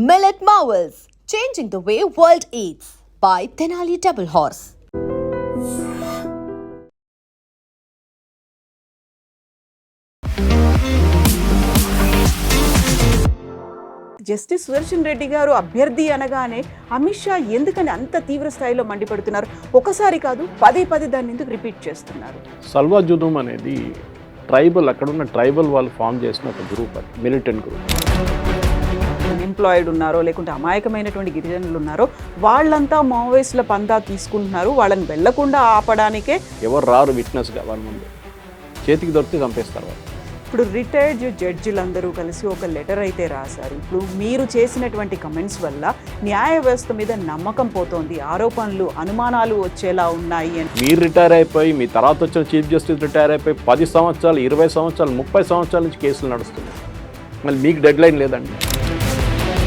Millet Marvels, changing the way world eats by Tenali Double Horse. Justice Sudarshan Reddy గారు అభ్యర్థి అనగానే అమిత్ షా ఎందుకని అంత తీవ్ర స్థాయిలో మండిపడుతున్నారు? ఒకసారి కాదు పదే దాన్ని ఎందుకు రిపీట్ చేస్తున్నారు? సల్వా జుదూం అనేది ట్రైబల్, అక్కడున్న ట్రైబల్ వాళ్ళు ఫామ్ చేసిన ఒక గ్రూప్, అది మిలిటెంట్ గ్రూప్. ఎంప్లాయిడ్ ఉన్నారో లేకుంటే అమాయకమైనటువంటి గిరిజనులు ఉన్నారో వాళ్ళంతా మావోయిస్టుల పందా తీసుకుంటున్నారు. వాళ్ళని వెళ్లకుండా ఆపడానికే ఎవరు రారు విట్నెస్గా వాళ్ళ ముందు, చేతికి దొరికితే చంపేస్తారు వాళ్ళు. ఇప్పుడు రిటైర్డ్ జడ్జిలందరూ కలిసి ఒక లెటర్ అయితే రాశారు. ఇప్పుడు మీరు చేసినటువంటి కమెంట్స్ వల్ల న్యాయ వ్యవస్థ మీద నమ్మకం పోతోంది, ఆరోపణలు అనుమానాలు వచ్చేలా ఉన్నాయి అని. మీరు రిటైర్ అయిపోయి మీ తర్వాత వచ్చిన చీఫ్ జస్టిస్ రిటైర్ అయిపోయి 10 సంవత్సరాలు 20 సంవత్సరాలు 30 సంవత్సరాల నుంచి కేసులు నడుస్తున్నాయి. మళ్ళీ మీకు డెడ్ లైన్ లేదండి.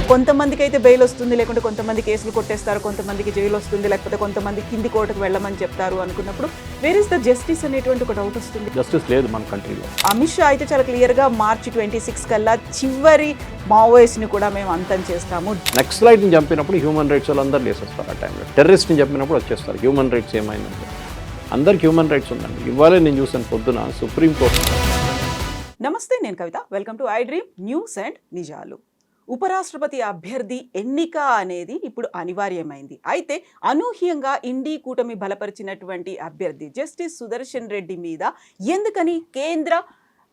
కొంతమందికి అయితే బెయిల్ వస్తుంది, లేకుంటే కొంతమంది కేసులు కొట్టేస్తారు, కొంతమందికి జైలు వస్తుంది, లేకపోతే కొంతమంది కింది కోర్టుకు వెళ్ళమని చెప్తారు అనుకున్నప్పుడు వేర్ ఇస్ ద జస్టిస్ అనేటువంటి ఒక డౌట్ వస్తుంది. జస్టిస్ లేదు మన కంట్రీలో. అమిత్ షా అయితే చాలా క్లియర్గా మార్చి 26 కల్లా చివరి మావోయిస్ట్ని కూడా మేము అంతం చేస్తాము. నక్సలైట్ని చంపినప్పుడు హ్యూమన్ రైట్స్ వాళ్ళందరూ లేసేస్తారు. ఆ టైంలో టెర్రరిస్ట్ని చంపినప్పుడు వచ్చేస్తారు. హ్యూమన్ రైట్స్ ఏమైందంటే అందరికి హ్యూమన్ రైట్స్ ఉందండి. ఇవాళే నేను చూసాను పొద్దున సుప్రీంకోర్టు. నమస్తే, నేను Kavitha. Welcome to I dream news and నిజాలు. ఉపరాష్ట్రపతి అభ్యర్థి ఎన్నిక అనేది ఇప్పుడు అనివార్యమైంది. అయితే అనూహ్యంగా ఇండీ కూటమి బలపరిచినటువంటి అభ్యర్థి జస్టిస్ సుదర్శన్ రెడ్డి మీద ఎందుకని కేంద్ర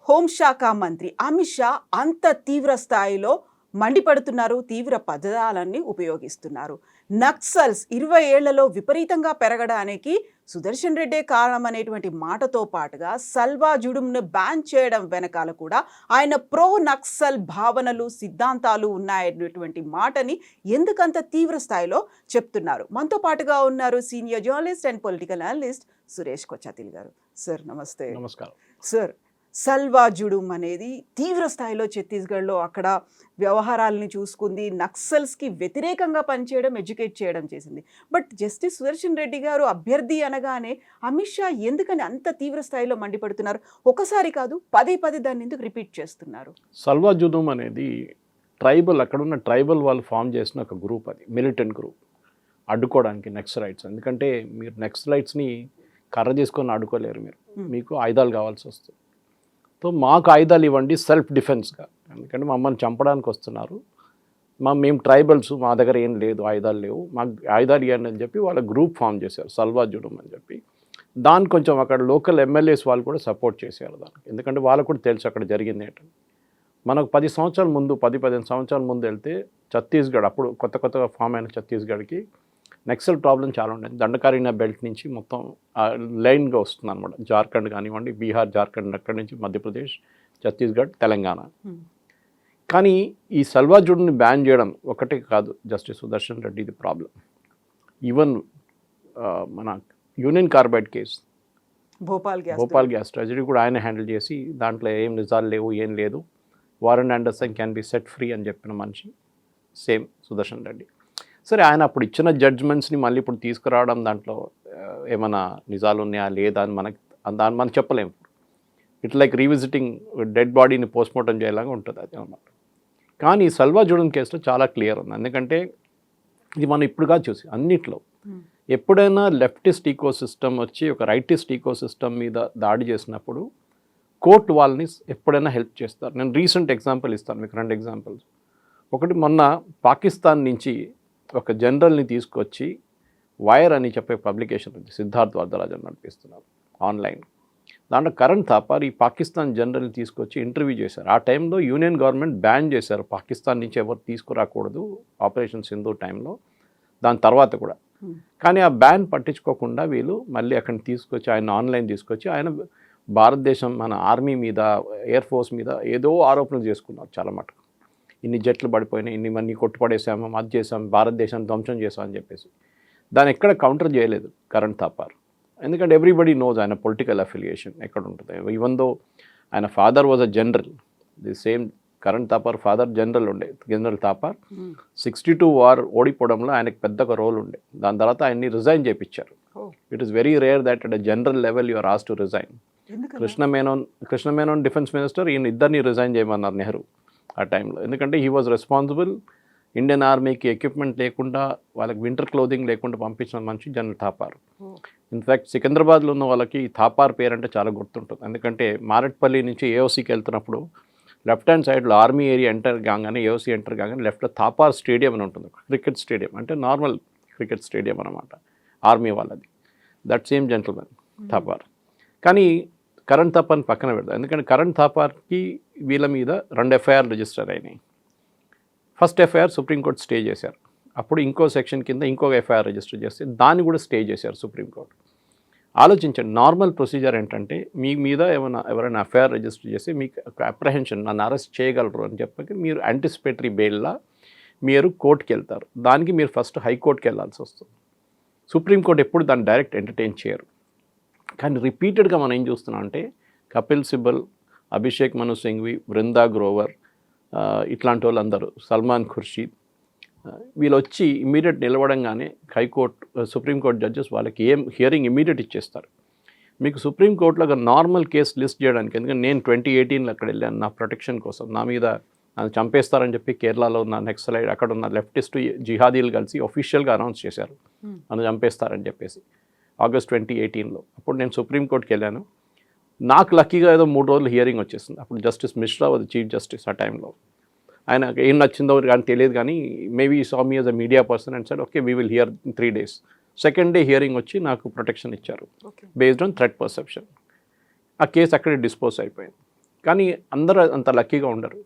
హోంశాఖ మంత్రి అమిత్ షా అంత తీవ్ర స్థాయిలో మండిపడుతున్నారు, తీవ్ర పదాలన్నీ ఉపయోగిస్తున్నారు? నక్సల్స్ 20 ఏళ్లలో విపరీతంగా పెరగడానికి సుదర్శన్ రెడ్డే కారణం అనేటువంటి మాటతో పాటుగా సల్వా జుడుంను బ్యాన్ చేయడం వెనకాల కూడా ఆయన ప్రో నక్సల్ భావనలు, సిద్ధాంతాలు ఉన్నాయనేటువంటి మాటని ఎందుకంత తీవ్ర స్థాయిలో చెప్తున్నారు? మనతో పాటుగా ఉన్నారు senior journalist and political analyst Suresh Kochattil garu. Sir నమస్తే. నమస్కారం సార్, సల్వా జుడుం అనేది తీవ్ర స్థాయిలో ఛత్తీస్గఢ్లో అక్కడ వ్యవహారాలని చూసుకుంది, నక్సల్స్కి వ్యతిరేకంగా పనిచేయడం, ఎడ్యుకేట్ చేయడం చేసింది. బట్ జస్టిస్ సుదర్శన్ రెడ్డి గారు అభ్యర్థి అనగానే అమిత్ షా ఎందుకని అంత తీవ్ర స్థాయిలో మండిపడుతున్నారు? ఒకసారి కాదు పదే దాన్ని ఎందుకు రిపీట్ చేస్తున్నారు? సల్వా జుదూం అనేది ట్రైబల్, అక్కడున్న ట్రైబల్ వాళ్ళు ఫామ్ చేసిన ఒక గ్రూప్, అది మిలిటెంట్ గ్రూప్. అడ్డుకోవడానికి నక్సలైట్స్, ఎందుకంటే మీరు నక్సలైట్స్ని కర్ర చేసుకొని అడ్డుకోలేరు. మీకు ఆయుధాలు కావాల్సి వస్తుంది. సో మాకు ఆయుధాలు ఇవ్వండి సెల్ఫ్ డిఫెన్స్గా, ఎందుకంటే మమ్మల్ని చంపడానికి వస్తున్నారు, మేము ట్రైబల్స్, మా దగ్గర ఏం లేదు, ఆయుధాలు లేవు, మాకు ఆయుధాలు ఇవ్వండి అని చెప్పి వాళ్ళ గ్రూప్ ఫామ్ చేశారు సల్వా జుడుం అని చెప్పి. దాన్ని కొంచెం అక్కడ లోకల్ ఎమ్మెల్యేస్ వాళ్ళు కూడా సపోర్ట్ చేశారు దానికి, ఎందుకంటే వాళ్ళకు కూడా తెలుసు అక్కడ జరిగింది ఏంటంటే. మనకు 10 సంవత్సరాల ముందు 10-15 సంవత్సరాల ముందు వెళ్తే ఛత్తీస్గఢ్, అప్పుడు కొత్తగా ఫామ్ అయిన ఛత్తీస్గఢ్కి నక్సల్ ప్రాబ్లం చాలా ఉండేది. దండకారణ్య బెల్ట్ నుంచి మొత్తం లైన్గా వస్తుంది అనమాట. జార్ఖండ్ కానివ్వండి, బీహార్, జార్ఖండ్, అక్కడి నుంచి మధ్యప్రదేశ్, ఛత్తీస్గఢ్, తెలంగాణ. కానీ ఈ సల్వా జుడుని బ్యాన్ చేయడం ఒకటే కాదు జస్టిస్ సుదర్శన్ రెడ్డి ఇది ప్రాబ్లం. ఈవెన్ మన union carbide case, Bhopal gas tragedy కూడా ఆయన హ్యాండిల్ చేసి దాంట్లో ఏం నిజాలు లేవు, ఏం లేదు, Warren Anderson can be set free అని చెప్పిన మనిషి సేమ్ సుదర్శన్ రెడ్డి. సరే, ఆయన అప్పుడు ఇచ్చిన జడ్జ్మెంట్స్ని మళ్ళీ ఇప్పుడు తీసుకురావడం, దాంట్లో ఏమైనా నిజాలు ఉన్నాయా లేదా అని దాన్ని మనం చెప్పలేము. ఇట్ లైక్ రీవిజిటింగ్ డెడ్ బాడీని పోస్ట్మార్టం చేయాలాగా ఉంటుంది అది అన్నమాట. కానీ సల్వా జుడుం కేసులో చాలా క్లియర్ ఉంది, ఎందుకంటే ఇది మనం ఇప్పుడుగా చూసి అన్నిట్లో ఎప్పుడైనా లెఫ్టిస్ట్ ఈకో సిస్టమ్ వచ్చి ఒక రైటిస్ట్ ఈకో సిస్టమ్ మీద దాడి చేసినప్పుడు కోర్టు వాళ్ళని ఎప్పుడైనా హెల్ప్ చేస్తారు. నేను రీసెంట్ ఎగ్జాంపుల్ ఇస్తాను మీకు, 2 ఎగ్జాంపుల్స్. ఒకటి, మొన్న పాకిస్తాన్ నుంచి ఒక జనరల్ని తీసుకొచ్చి వైర్ అని చెప్పే పబ్లికేషన్ ఉంది, సిద్ధార్థ్ వరదరాజన్ నడిపిస్తున్నారు ఆన్లైన్. దాంట్లో కరణ్ థాపర్ ఈ పాకిస్తాన్ జనరల్ని తీసుకొచ్చి ఇంటర్వ్యూ చేశారు. ఆ టైంలో యూనియన్ గవర్నమెంట్ బ్యాన్ చేశారు, పాకిస్తాన్ నుంచి ఎవరు తీసుకురాకూడదు ఆపరేషన్ సింధు టైంలో, దాని తర్వాత కూడా. కానీ ఆ బ్యాన్ పట్టించుకోకుండా వీళ్ళు మళ్ళీ అక్కడిని తీసుకొచ్చి ఆయన ఆన్లైన్ తీసుకొచ్చి ఆయన భారతదేశం, మన ఆర్మీ మీద, ఎయిర్ ఫోర్స్ మీద ఏదో ఆరోపణలు చేసుకున్నారు చాలా మటుకు. ఇన్ని జట్లు పడిపోయినాయి, ఇన్ని మంది కొట్టుపడేసాము, అది చేసాం, భారతదేశాన్ని ధ్వంసం చేసాం అని చెప్పేసి. దాన్ని ఎక్కడ కౌంటర్ చేయలేదు కరణ్ థాపర్, ఎందుకంటే ఎవ్రీబడి నోస్ ఆయన పొలిటికల్ అఫిలియేషన్ ఎక్కడ ఉంటుంది. ఈవెన్ దో ఆయన father was a general, the same Karan Thapar father general ఉండే, జనరల్ థాపర్. 62 వార్ ఓడిపోవడంలో ఆయనకు పెద్ద ఒక రోల్ ఉండే. దాని తర్వాత ఆయన్ని రిజైన్ చేయించారు. It is very rare that at a general level you are asked to resign. Krishna Menon defence minister, ఈయన ఇద్దరిని రిజైన్ చేయమన్నారు నెహ్రూ ఆ టైంలో, ఎందుకంటే హీ వాజ్ రెస్పాన్సిబుల్ ఇండియన్ ఆర్మీకి ఎక్విప్మెంట్ లేకుండా వాళ్ళకి వింటర్ క్లోదింగ్ లేకుండా పంపించిన మనిషి జనరల్ థాపార్. ఇన్ఫ్యాక్ట్ సికింద్రాబాద్లో ఉన్న వాళ్ళకి థాపార్ పేరు అంటే చాలా గుర్తుంటుంది. ఎందుకంటే మారేట్పల్లి నుంచి ఏఓసీకి వెళ్తున్నప్పుడు లెఫ్ట్ హ్యాండ్ సైడ్లో ఆర్మీ ఏరియా ఎంటర్ కాగానే ఏఓసీ ఎంటర్ కాగానే లెఫ్ట్లో థాపార్ స్టేడియం అని ఉంటుంది, క్రికెట్ స్టేడియం, అంటే నార్మల్ క్రికెట్ స్టేడియం అనమాట ఆర్మీ వాళ్ళది. That same gentleman Thapar. కానీ కరణ్ థాపార్ని పక్కన పెడతాం, ఎందుకంటే కరణ్ థాపార్కి వీళ్ళ మీద 2 ఎఫ్ఐఆర్ రిజిస్టర్ అయినాయి. ఫస్ట్ ఎఫ్ఐఆర్ సుప్రీంకోర్టు స్టే చేశారు, అప్పుడు ఇంకో సెక్షన్ కింద ఇంకొక ఎఫ్ఐఆర్ రిజిస్టర్ చేస్తే దాన్ని కూడా స్టే చేశారు సుప్రీంకోర్టు. ఆలోచించండి, నార్మల్ ప్రొసీజర్ ఏంటంటే మీ మీద ఎవరైనా ఎఫ్ఐఆర్ రిజిస్టర్ చేసి మీకు అప్రహెన్షన్, నన్ను అరెస్ట్ చేయగలరు అని చెప్పి మీరు యాంటిసిపేటరీ బెయిల్లా మీరు కోర్టుకి వెళ్తారు. దానికి మీరు ఫస్ట్ హైకోర్టుకి వెళ్ళాల్సి వస్తుంది. సుప్రీంకోర్టు ఎప్పుడు దాన్ని డైరెక్ట్ ఎంటర్టైన్ చేయరు. కానీ రిపీటెడ్గా మనం ఏం చూస్తున్నాం అంటే కపిల్ సిబల్, అభిషేక్ మను సింఘ్వి, బృందా గ్రోవర్, ఇట్లాంటి వాళ్ళందరూ, సల్మాన్ ఖుర్షీద్, వీళ్ళు వచ్చి ఇమీడియట్ నిలవడంగానే హైకోర్టు సుప్రీంకోర్టు జడ్జెస్ వాళ్ళకి ఏం హియరింగ్ ఇమీడియట్ ఇచ్చేస్తారు. మీకు సుప్రీంకోర్టులో ఒక నార్మల్ కేసు లిస్ట్ చేయడానికి, ఎందుకంటే నేను 2018లో అక్కడ వెళ్ళాను నా ప్రొటెక్షన్ కోసం, నా మీద నన్ను చంపేస్తారని చెప్పి కేరళలో ఉన్న నెక్సలైట్ అక్కడ ఉన్న లెఫ్టిస్ట్ జిహాదీలు కలిసి ఒఫీషియల్గా అనౌన్స్ చేశారు నన్ను చంపేస్తారని చెప్పేసి ఆగస్ట్ 2018లో. అప్పుడు నేను సుప్రీంకోర్టుకి వెళ్ళాను. నాకు లక్కీగా ఏదో 3 రోజులు హియరింగ్ వచ్చేసింది. అప్పుడు justice Mishra was chief justice ఆ టైంలో. ఆయన ఏం నచ్చిందో కానీ తెలియదు, కానీ maybe saw me as a media person and said okay we will here 3 days. Second day hearing వచ్చి నాకు ప్రొటెక్షన్ ఇచ్చారు బేస్డ్ ఆన్ థ్రెట్ పర్సెప్షన్. ఆ కేసు అక్కడే డిస్పోజ్ అయిపోయింది. కానీ అందరూ అంత లక్కీగా ఉండరు.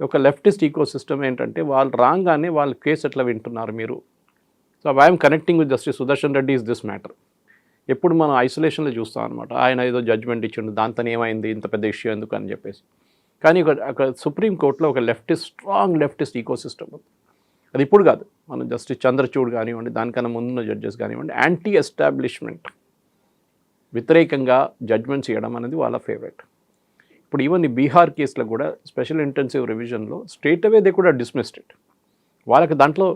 ఒక లెఫ్టిస్ట్ ఈకో సిస్టమ్ ఏంటంటే వాళ్ళు రాగానే వాళ్ళు కేసు ఎట్లా వింటున్నారు మీరు. So I'm connecting with justice Sudarshan Reddy is this matter. ఎప్పుడు మనం ఐసోలేషన్లో చూస్తాం అనమాట, ఆయన ఏదో జడ్జ్మెంట్ ఇచ్చిండు దాంతో ఏమైంది ఇంత పెద్ద ఇష్యూ ఎందుకు అని చెప్పేసి. కానీ ఒక సుప్రీంకోర్టులో ఒక స్ట్రాంగ్ లెఫ్టిస్ట్ ఈకో సిస్టమ్ ఉంది. అది ఇప్పుడు కాదు, మనం జస్టిస్ చంద్రచూడ్ కానివ్వండి, దానికన్నా ముందున్న జడ్జెస్ కానివ్వండి, యాంటీ ఎస్టాబ్లిష్మెంట్ వ్యతిరేకంగా జడ్జ్మెంట్స్ ఇవ్వడం అనేది వాళ్ళ ఫేవరెట్. ఇప్పుడు ఈవెన్ ఈ బీహార్ కేసులో కూడా స్పెషల్ ఇంటెన్సివ్ రివిజన్లో స్ట్రేట్ అవే దే కూడా డిస్మిస్డ్ ఇట్. వాళ్ళకి దాంట్లో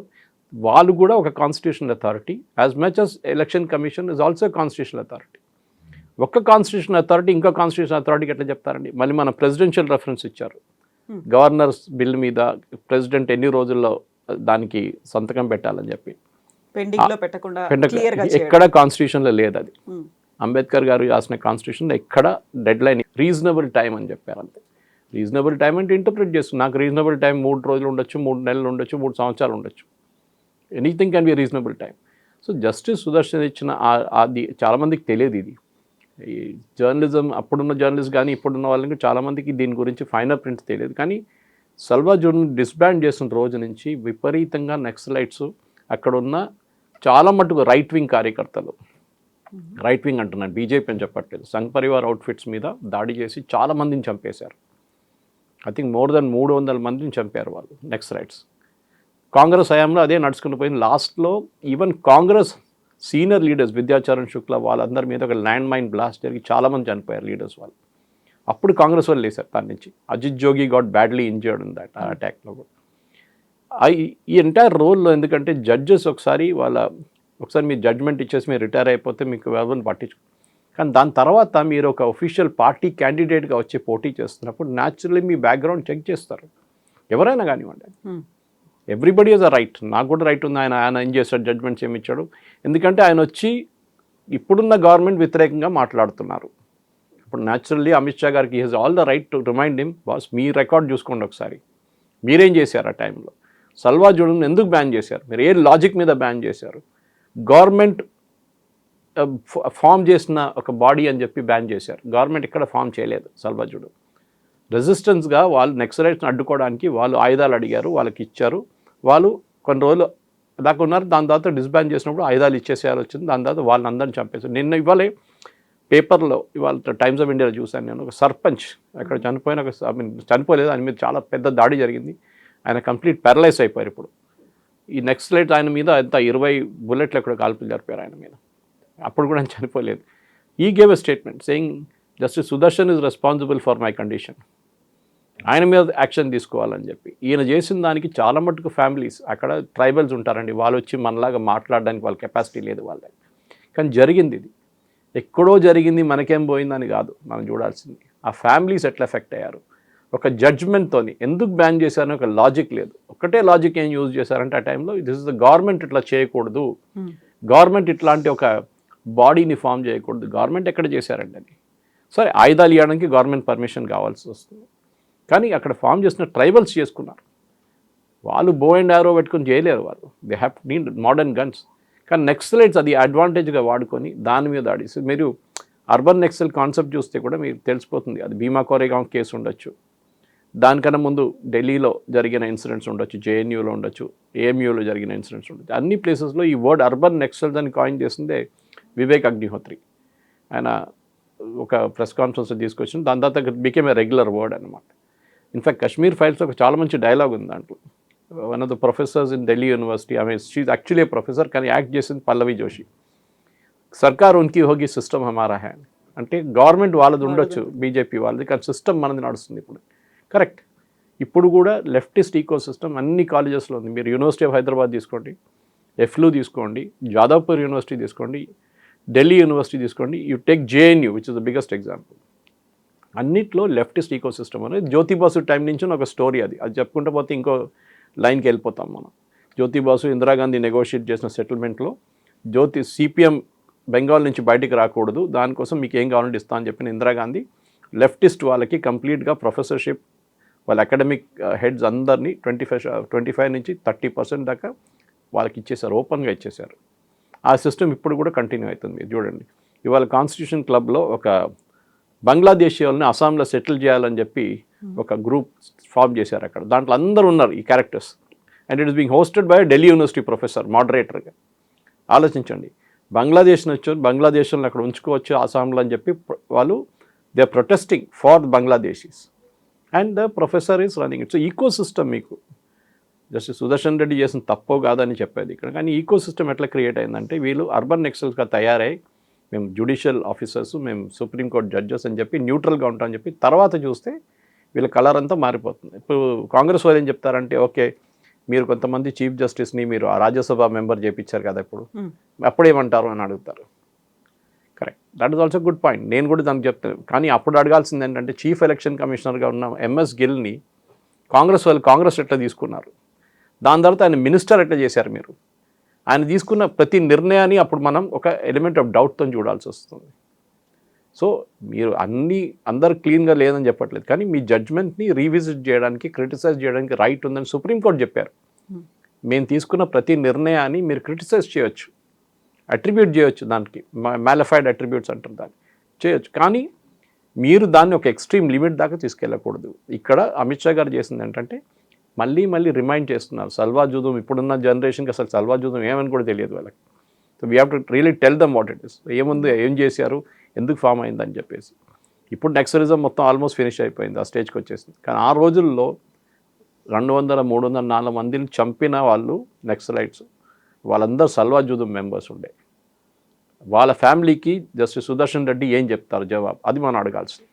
వాళ్ళు కూడా ఒక constitutional authority, as much as election commission is also constitutional authority. ఒక్క కాన్స్టిట్యూషనల్ అథారిటీ ఇంకో కాన్స్టిట్యూషనల్ అథారిటీకి ఎట్లా చెప్తారండి? మళ్ళీ మన ప్రెసిడెన్షియల్ రెఫరెన్స్ ఇచ్చారు. గవర్నర్స్ బిల్ మీద ప్రెసిడెంట్ ఎన్ని రోజుల్లో దానికి సంతకం పెట్టాలని చెప్పి పెండింగ్లో పెట్టకుండా ఎక్కడ కాన్స్టిట్యూషన్లో లేదు అది. అంబేద్కర్ గారు రాసిన కాన్స్టిట్యూషన్లో ఎక్కడ డెడ్ లైన్ రీజనబుల్ టైం అని చెప్పారు అంతే. రీజనబుల్ టైం అంటే ఇంటర్ప్రిట్ చేస్తుంది. నాకు రీజనబుల్ టైం 3 రోజులు ఉండొచ్చు, 3 నెలలు ఉండొచ్చు, 3 సంవత్సరాలు ఉండొచ్చు. Anything can be reasonable time. So justice Sudarshan ఇచ్చిన అది చాలామందికి తెలియదు. ఇది ఈ జర్నలిజం, అప్పుడున్న జర్నలిస్ట్ కానీ ఇప్పుడున్న వాళ్ళకి చాలామందికి దీని గురించి ఫైనల్ ప్రింట్ తెలియదు. కానీ సల్వా జోర్ని డిస్బ్యాండ్ చేసిన రోజు నుంచి విపరీతంగా నక్సలైట్స్ అక్కడున్న చాలా మటుకు రైట్ వింగ్ కార్యకర్తలు, రైట్ వింగ్ అంటున్నాను, బీజేపీ అని చెప్పట్లేదు, సంఘ్ పరివార్ అవుట్ఫిట్స్ మీద దాడి చేసి చాలామందిని చంపేశారు. ఐ థింక్ మోర్ దెన్ 300 మందిని చంపారు వాళ్ళు నక్సలైట్స్. కాంగ్రెస్ హయాంలో అదే నడుచుకుని పోయింది. లాస్ట్లో even Congress senior leaders Vidyacharan Shukla వాళ్ళందరి మీద ఒక ల్యాండ్ మైన్ బ్లాస్ట్ జరిగి చాలామంది చనిపోయారు లీడర్స్ వాళ్ళు. అప్పుడు కాంగ్రెస్ వాళ్ళు లేసారు దాని నుంచి. Ajit Jogi got badly injured in that అటాక్లో కూడా. ఈ ఎంటైర్ రోల్లో ఎందుకంటే జడ్జెస్ ఒకసారి మీ జడ్జ్మెంట్ ఇచ్చేసి మీరు రిటైర్ అయిపోతే మీకు ఎవరిని పట్టించు. కానీ దాని తర్వాత మీరు ఒక ఒఫీషియల్ పార్టీ క్యాండిడేట్గా వచ్చి పోటీ చేస్తున్నప్పుడు న్యాచురల్లీ మీ బ్యాక్గ్రౌండ్ చెక్ చేస్తారు, ఎవరైనా కానివ్వండి. Everybody is a right. నాకు కూడా రైట్ ఉంది, ఆయన ఏం చేశాడు, జడ్జ్మెంట్స్ ఏమి ఇచ్చాడు. ఎందుకంటే ఆయన వచ్చి ఇప్పుడున్న గవర్నమెంట్ వ్యతిరేకంగా మాట్లాడుతున్నారు. ఇప్పుడు న్యాచురల్లీ అమిత్ షా గారికి he has all the right to remind him, boss మీ రికార్డ్ చూసుకోండి ఒకసారి, మీరేం చేశారు ఆ టైంలో. సల్వా జోర్ని ఎందుకు బ్యాన్ చేశారు, మీరు ఏ లాజిక్ మీద బ్యాన్ చేశారు. గవర్నమెంట్ ఫామ్ చేసిన ఒక బాడీ అని చెప్పి బ్యాన్ చేశారు. గవర్నమెంట్ ఇక్కడ ఫామ్ చేయలేదు. సల్వా జోర్ రెసిస్టెన్స్గా వాళ్ళు నక్సలైట్స్ని అడ్డుకోవడానికి వాళ్ళు ఆయుధాలు అడిగారు, వాళ్ళకి ఇచ్చారు. వాళ్ళు కొన్ని రోజులు దాకా ఉన్నారు. దాని తర్వాత డిస్బ్యాన్ చేసినప్పుడు ఆయుధాలు ఇచ్చేసేయాలి వచ్చింది. దాని తర్వాత వాళ్ళని అందరిని చంపేశారు. నిన్న ఇవాళ పేపర్లో, ఇవాళ టైమ్స్ ఆఫ్ ఇండియాలో చూశాను నేను, ఒక సర్పంచ్ అక్కడ చనిపోయిన చనిపోలేదు, ఆయన మీద చాలా పెద్ద దాడి జరిగింది. ఆయన కంప్లీట్ ప్యారలైజ్ అయిపోయారు. ఇప్పుడు ఈ నక్సలైట్ ఆయన మీద అంత 20 బుల్లెట్లు ఎక్కడ కాల్పులు జరిపారు ఆయన మీద. అప్పుడు కూడా ఆయన చనిపోలేదు. ఈ gave a statement saying justice Sudarshan is responsible for my condition, ఆయన మీద యాక్షన్ తీసుకోవాలని చెప్పి. ఈయన చేసిన దానికి చాలా మటుకు ఫ్యామిలీస్ అక్కడ ట్రైబల్స్ ఉంటారండి, వాళ్ళు వచ్చి మనలాగా మాట్లాడడానికి వాళ్ళ కెపాసిటీ లేదు వాళ్ళ. కానీ జరిగింది, ఇది ఎక్కడో జరిగింది, మనకేం పోయిందని కాదు మనం చూడాల్సింది. ఆ ఫ్యామిలీస్ ఎట్లా ఎఫెక్ట్ అయ్యారు. ఒక జడ్జ్మెంట్తోని ఎందుకు బ్యాన్ చేశారని ఒక లాజిక్ లేదు. ఒకటే లాజిక్ ఏం యూజ్ చేశారంటే ఆ టైంలో దిస్ ఇస్ ద గవర్నమెంట్ ఇట్లా చేయకూడదు, గవర్నమెంట్ ఇట్లాంటి ఒక బాడీని ఫామ్ చేయకూడదు. గవర్నమెంట్ ఎక్కడ చేశారండి అది? సరే ఆయుధాలు ఇవ్వడానికి గవర్నమెంట్ పర్మిషన్ కావాల్సి వస్తుంది, కానీ అక్కడ ఫామ్ చేసిన ట్రైబల్స్ చేసుకున్నారు. వాళ్ళు బో అండ్ ఆరో పెట్టుకొని చేయలేరు, వాళ్ళు they have need modern guns. కానీ నెక్సలైట్స్ అది అడ్వాంటేజ్గా వాడుకొని దాని మీద ఆడేసి మీరు అర్బన్ నెక్సల్ కాన్సెప్ట్ చూస్తే కూడా మీకు తెలిసిపోతుంది. అది భీమా కోరేగాం కేసు ఉండొచ్చు, దానికన్నా ముందు ఢిల్లీలో జరిగిన ఇన్సిడెంట్స్ ఉండొచ్చు, జేఎన్యూలో ఉండొచ్చు, ఏఎంయూలో జరిగిన ఇన్సిడెంట్స్ ఉండొచ్చు. అన్ని ప్లేసెస్లో ఈ వర్డ్ అర్బన్ నెక్సల్స్ అని కాయిన్ చేసిందే వివేక్ అగ్నిహోత్రి. ఆయన ఒక ప్రెస్ కాన్ఫరెన్స్ తీసుకొచ్చిన దాని తర్వాత బికేమ్ ఏ రెగ్యులర్ వర్డ్ అనమాట. ఇన్ఫ్యాక్ట్ కశ్మీర్ ఫైల్స్ ఒక చాలా మంచి డైలాగ్ ఉంది దాంట్లో. One of the professors in Delhi university, ఆమె షీఈ్ యాక్చువల్లీ ఏ ప్రొఫెసర్, కానీ యాక్ట్ చేసింది పల్లవి జోషి. సర్కార్ ఉనికి హోగి సిస్టమ్ హమారా హై అంటే గవర్నమెంట్ వాళ్ళది ఉండొచ్చు, బీజేపీ వాళ్ళది, కానీ సిస్టమ్ మనది నడుస్తుంది ఇప్పుడు. కరెక్ట్. ఇప్పుడు కూడా లెఫ్టిస్ట్ ఈకో సిస్టమ్ అన్ని కాలేజెస్లో ఉంది. మీరు యూనివర్సిటీ ఆఫ్ హైదరాబాద్ తీసుకోండి, ఎఫ్లు తీసుకోండి, జాదవ్పూర్ యూనివర్సిటీ తీసుకోండి, ఢిల్లీ యూనివర్సిటీ తీసుకోండి, you take JNU which is the biggest example. అన్నిట్లో లెఫ్టిస్ట్ ఈకో సిస్టమ్ అనేది జ్యోతిబాసు టైం నుంచి ఒక స్టోరీ. అది చెప్పుకుంటూ పోతే ఇంకో లైన్కి వెళ్ళిపోతాం మనం. జ్యోతిబాసు ఇందిరాగాంధీ నెగోషియేట్ చేసిన సెటిల్మెంట్లో సిపిఎం బెంగాల్ నుంచి బయటికి రాకూడదు, దానికోసం మీకు ఏం కావాలంటే ఇస్తా అని చెప్పిన ఇందిరాగాంధీ లెఫ్టిస్ట్ వాళ్ళకి కంప్లీట్గా ప్రొఫెసర్షిప్, వాళ్ళ అకాడమిక్ హెడ్స్ అందరినీ 25 నుంచి 30% దాకా వాళ్ళకి ఇచ్చేశారు, ఓపెన్గా ఇచ్చేశారు. ఆ సిస్టమ్ ఇప్పుడు కూడా కంటిన్యూ అవుతుంది. మీరు చూడండి, ఇవాళ కాన్స్టిట్యూషన్ క్లబ్లో ఒక బంగ్లాదేశీ వాళ్ళని అస్సాంలో సెటిల్ చేయాలని చెప్పి ఒక గ్రూప్ ఫామ్ చేశారు అక్కడ. దాంట్లో అందరూ ఉన్నారు ఈ characters, and it is being hosted by Delhi university professor మోడరేటర్గా. ఆలోచించండి, బంగ్లాదేశ్ని వచ్చి బంగ్లాదేశ్ని అక్కడ ఉంచుకోవచ్చు అస్సాంలో అని చెప్పి వాళ్ళు they are protesting for Bangladeshis and the professor is running it. So ecosystem మీకు జస్టిస్ సుదర్శన్ రెడ్డి చేసిన తప్పో కాదని చెప్పేది ఇక్కడ. కానీ ఈకో సిస్టమ్ ఎట్లా క్రియేట్ అయిందంటే వీళ్ళు అర్బన్ నెక్సల్స్గా తయారై మేము జ్యుడిషియల్ ఆఫీసర్స్, మేము సుప్రీంకోర్టు జడ్జెస్ అని చెప్పి న్యూట్రల్గా ఉంటామని చెప్పి తర్వాత చూస్తే వీళ్ళ కలర్ అంతా మారిపోతుంది. ఇప్పుడు కాంగ్రెస్ వాళ్ళు ఏం చెప్తారంటే, ఓకే మీరు కొంతమంది చీఫ్ జస్టిస్ని మీరు ఆ రాజ్యసభ మెంబర్ చేయించారు కదా, ఇప్పుడు అప్పుడేమంటారు అని అడుగుతారు. Correct, that is also good point. నేను కూడా దానికి చెప్తాను. కానీ అప్పుడు అడగాల్సింది ఏంటంటే చీఫ్ ఎలక్షన్ కమిషనర్గా ఉన్న ఎంఎస్ గిల్ని కాంగ్రెస్ ఎట్లా తీసుకున్నారు, దాని తర్వాత ఆయన మినిస్టర్ ఎట్లా చేశారు మీరు, ఆయన తీసుకున్న ప్రతి నిర్ణయాన్ని అప్పుడు మనం ఒక ఎలిమెంట్ ఆఫ్ డౌట్తో చూడాల్సి వస్తుంది. సో మీరు అందరు క్లీన్గా లేదని చెప్పట్లేదు, కానీ మీ జడ్జ్మెంట్ని రీవిజిట్ చేయడానికి, క్రిటిసైజ్ చేయడానికి రైట్ ఉందని సుప్రీంకోర్టు చెప్పారు. మేము తీసుకున్న ప్రతి నిర్ణయాన్ని మీరు క్రిటిసైజ్ చేయొచ్చు, అట్రిబ్యూట్ చేయొచ్చు, దానికి మ్యాలిఫైడ్ అట్రిబ్యూట్స్ అంటారు, దాన్ని చేయొచ్చు. కానీ మీరు దాన్ని ఒక ఎక్స్ట్రీమ్ లిమిట్ దాకా తీసుకెళ్ళకూడదు. ఇక్కడ అమిత్ షా గారు చేసింది ఏంటంటే మళ్ళీ రిమైండ్ చేస్తున్నారు సల్వా జూదం. ఇప్పుడున్న జనరేషన్కి అసలు సల్వా జూదం ఏమని కూడా తెలియదు వాళ్ళకి. So we have to really tell them what it is, ఏముంది, ఏం చేశారు, ఎందుకు ఫామ్ అయిందని చెప్పేసి. ఇప్పుడు నక్సలిజం మొత్తం ఆల్మోస్ట్ ఫినిష్ అయిపోయింది, ఆ స్టేజ్కి వచ్చేసింది. కానీ ఆ రోజుల్లో 200, 300, 400 మందిని చంపిన వాళ్ళు నక్సలైట్స్, వాళ్ళందరూ సల్వా జూదం మెంబర్స్ ఉండే. వాళ్ళ ఫ్యామిలీకి జస్టిస్ సుదర్శన్ రెడ్డి ఏం చెప్తారు జవాబు, అది మనం అడగాల్సింది.